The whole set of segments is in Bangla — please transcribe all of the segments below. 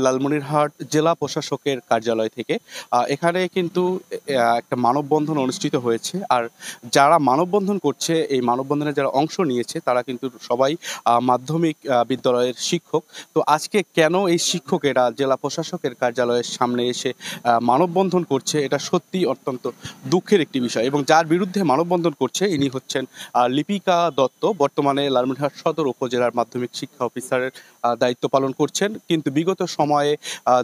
লালমনিরহাট জেলা প্রশাসকের কার্যালয় থেকে এখানে কিন্তু একটা মানববন্ধন অনুষ্ঠিত হয়েছে। আর যারা মানববন্ধন করছে, এই মানববন্ধনে যারা অংশ নিয়েছে তারা কিন্তু সবাই মাধ্যমিক বিদ্যালয়ের শিক্ষক। তো আজকে কেন এই শিক্ষকেরা জেলা প্রশাসকের কার্যালয়ের সামনে এসে মানববন্ধন করছে, এটা সত্যিই অত্যন্ত দুঃখের একটি বিষয়। এবং যার বিরুদ্ধে মানববন্ধন করছে ইনি হচ্ছেন লিপিকা দত্ত, বর্তমানে লালমনিরহাট সদর উপজেলার মাধ্যমিক শিক্ষা অফিসারের দায়িত্ব পালন করছেন। কিন্তু বিগত সময়ে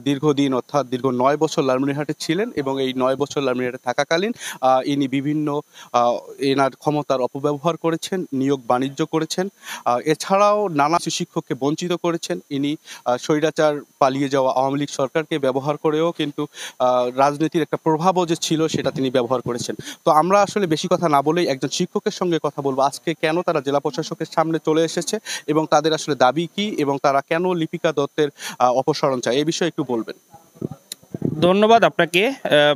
দীর্ঘদিন অর্থাৎ দীর্ঘ ৯ বছর লালমনিরহাটে ছিলেন এবং এই ৯ বছর লালমনিরহাটে থাকাকালীন ইনি বিভিন্ন এনার ক্ষমতার অপব্যবহার করেছেন, নিয়োগ বাণিজ্য করেছেন, এছাড়াও নানা শিক্ষককে বঞ্চিত করেছেন। ইনি স্বৈরাচার পালিয়ে যাওয়া আওয়ামী লীগ সরকারকে ব্যবহার করেও কিন্তু রাজনীতির একটা প্রভাবও যে ছিল সেটা তিনি ব্যবহার করেছেন। তো আমরা আসলে বেশি কথা না বলেই একজন শিক্ষকের সঙ্গে কথা বলবো, আজকে কেন তারা জেলা প্রশাসকের সামনে চলে এসেছে এবং তাদের আসলে দাবি কি এবং তারা কেন লিপিকা দত্তের অপসারণ চায়, এই বিষয়ে একটু বলবেন। ধন্যবাদ আপনাকে।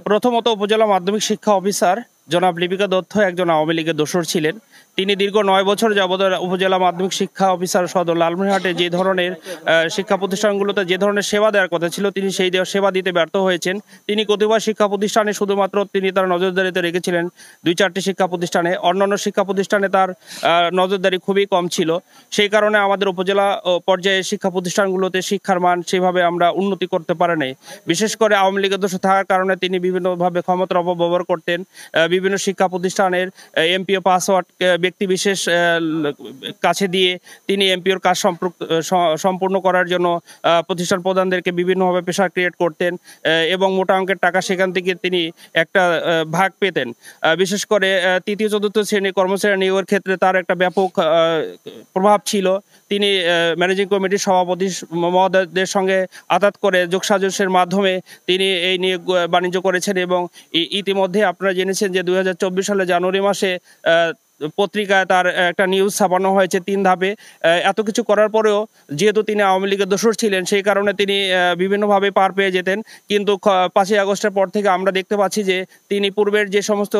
প্রথমত, উপজেলা মাধ্যমিক শিক্ষা অফিসার জনাব লিপিকা দত্ত একজন আওয়ামী লীগের দোসর ছিলেন। তিনি দীর্ঘ ৯ বছর যাবৎ উপজেলা মাধ্যমিক শিক্ষা অফিসার সদর লালমনিরহাটে যে ধরনের শিক্ষা প্রতিষ্ঠানগুলোতে যে ধরনের সেবা দেওয়ার কথা ছিল তিনি সেই সেবা দিতে ব্যর্থ হয়েছেন। তিনি কতিপয় শিক্ষা প্রতিষ্ঠানে শুধুমাত্র তিনি তার নজরদারিতে রেখেছিলেন ২-৪টি শিক্ষা প্রতিষ্ঠানে, অন্যান্য শিক্ষা প্রতিষ্ঠানে তার নজরদারি খুবই কম ছিল। সেই কারণে আমাদের উপজেলা পর্যায়ে শিক্ষা প্রতিষ্ঠানগুলোতে শিক্ষার মান সেভাবে আমরা উন্নতি করতে পারি নাই। বিশেষ করে আওয়ামী লীগের দোষে থাকার কারণে তিনি বিভিন্নভাবে ক্ষমতার অপব্যবহার করতেন। বিভিন্ন শিক্ষা প্রতিষ্ঠানের এমপিও পাসওয়ার্ড ব্যক্তি বিশেষ কাছে দিয়ে তিনি এমপিওর কাজ সম্পূর্ণ করার জন্য প্রতিষ্ঠান প্রধানদেরকে বিভিন্নভাবে প্রেশার ক্রিয়েট করতেন এবং মোটা অঙ্কের টাকা সেখান থেকে তিনি একটা ভাগ পেতেন। বিশেষ করে তৃতীয় চতুর্থ শ্রেণী কর্মচারী নিয়োগের ক্ষেত্রে তার একটা ব্যাপক প্রভাব ছিল। তিনি ম্যানেজিং কমিটির সভাপতি মহোদয়দের সঙ্গে আতাত করে যোগসাজশের মাধ্যমে তিনি এই নিয়োগ বাণিজ্য করেছেন এবং ইতিমধ্যে আপনারা জেনেছেন যে ২০২৪ সালে জানুয়ারি মাসে পত্রিকায় তার একটা নিউজ ছাপানো হয়েছে ৩ ধাপে। এত কিছু করার পরেও যেহেতু তিনি আওয়ামী লীগের দোসর ছিলেন সেই কারণে তিনি বিভিন্নভাবে পার পেয়ে যেতেন। কিন্তু ৫ই আগস্টের পর থেকে আমরা দেখতে পাচ্ছি যে তিনি পূর্বের যে সমস্ত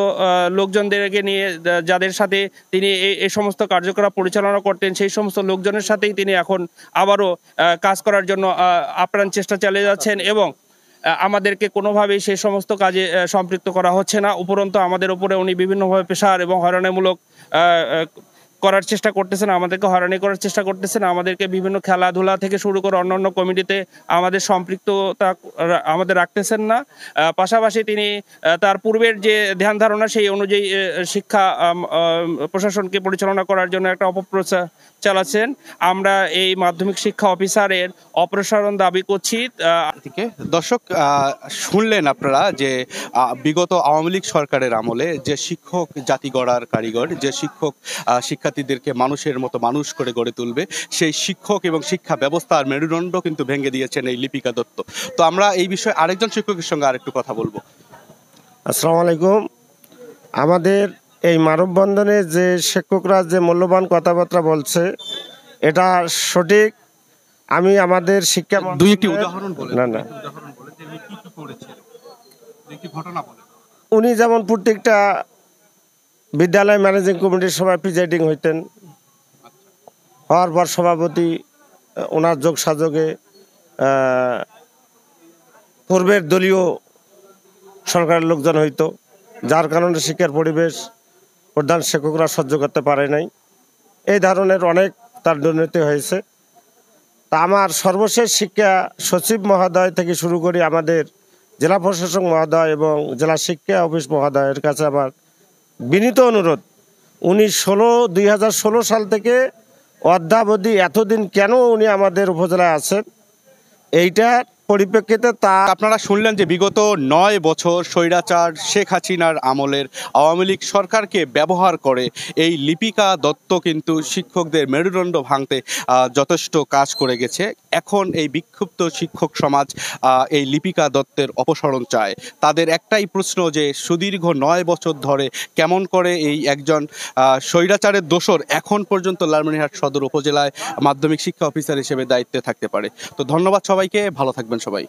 লোকজনদেরকে নিয়ে যাদের সাথে তিনি এই সমস্ত কার্যকলাপ পরিচালনা করতেন সেই সমস্ত লোকজনের সাথেই তিনি এখন আবারও কাজ করার জন্য আপ্রাণ চেষ্টা চালিয়ে যাচ্ছেন এবং আমাদেরকে কোনোভাবেই সেই সমস্ত কাজে সম্পৃক্ত করা হচ্ছে না। উপরন্তু আমাদের উপরে উনি বিভিন্নভাবে প্রেশার এবং হয়রানিমূলক করার চেষ্টা করতেছেন, আমাদেরকে হয়রানি করার চেষ্টা করতেছেন। আমাদেরকে বিভিন্ন খেলাধুলা থেকে শুরু করে অন্যান্য কমিটিতে আমাদের সম্পৃক্ততা আমাদের রাখতেছেন না। পাশাপাশি তিনি তার পূর্বের যে ধ্যান ধারণা সেই অনুযায়ী শিক্ষা প্রশাসনকে পরিচালনা করার জন্য একটা অপপ্রচার চালাচ্ছেন। আমরা এই মাধ্যমিক শিক্ষা অফিসারের অপসারণ দাবি করছি। দর্শক, শুনলেন আপনারা যে বিগত আওয়ামী লীগ সরকারের আমলে যে শিক্ষক জাতি গড়ার কারিগর, যে শিক্ষক শিক্ষার্থীদেরকে মানুষের মতো মানুষ করে গড়ে তুলবে, সেই শিক্ষক এবং শিক্ষা ব্যবস্থার মেরুদণ্ড কিন্তু ভেঙে দিয়েছেন এই লিপিকা দত্ত। তো আমরা এই বিষয়ে আরেকজন শিক্ষকের সঙ্গে আরেকটু কথা বলবো। আসসালামু আলাইকুম। আমাদের এই মানববন্ধনে যে শিক্ষকরা যে মূল্যবান কথাবার্তা বলছে এটা সঠিক। আমি আমাদের শিক্ষা উনি যেমন প্রত্যেকটা বিদ্যালয় ম্যানেজিং কমিটির সভায় প্রিজাইডিং হইতেন, হওয়ার পর সভাপতি ওনার যোগ সাযোগে পূর্বের দলীয় সরকারের লোকজন হইতো, যার কারণে শিক্ষার পরিবেশ প্রধান শিক্ষকরা সহ্য করতে পারে নাই। এই ধরনের অনেক তার দুর্নীতি হয়েছে। তা আমার সর্বশেষ শিক্ষা সচিব মহোদয় থেকে শুরু করি আমাদের জেলা প্রশাসক মহোদয় এবং জেলা শিক্ষা অফিস মহোদয়ের কাছে আমার বিনীত অনুরোধ, উনি 2016 সাল থেকে অদ্যাবধি এতদিন কেন উনি আমাদের উপজেলায় আছেন এইটার পরিপ্রেক্ষিতে আপনারা শুনলেন যে বিগত ৯ বছর স্বৈরাচার শেখ হাসিনার আমলের আওয়ামী লীগ সরকারকে ব্যবহার করে এই লিপিকা দত্ত কিন্তু শিক্ষকদের মেরুদণ্ড ভাঙতে যথেষ্ট কাজ করে গেছে। এখন এই বিক্ষুব্ধ শিক্ষক সমাজ এই লিপিকা দত্তের অপসারণ চায়। তাদের একটাই প্রশ্ন যে সুদীর্ঘ ৯ বছর ধরে কেমন করে এই একজন স্বৈরাচারের দোসর এখন পর্যন্ত লালমনিরহাট সদর উপজেলায় মাধ্যমিক শিক্ষা অফিসার হিসেবে দায়িত্বে থাকতে পারে। তো ধন্যবাদ সবাইকে, ভালো থাকবেন সবাই।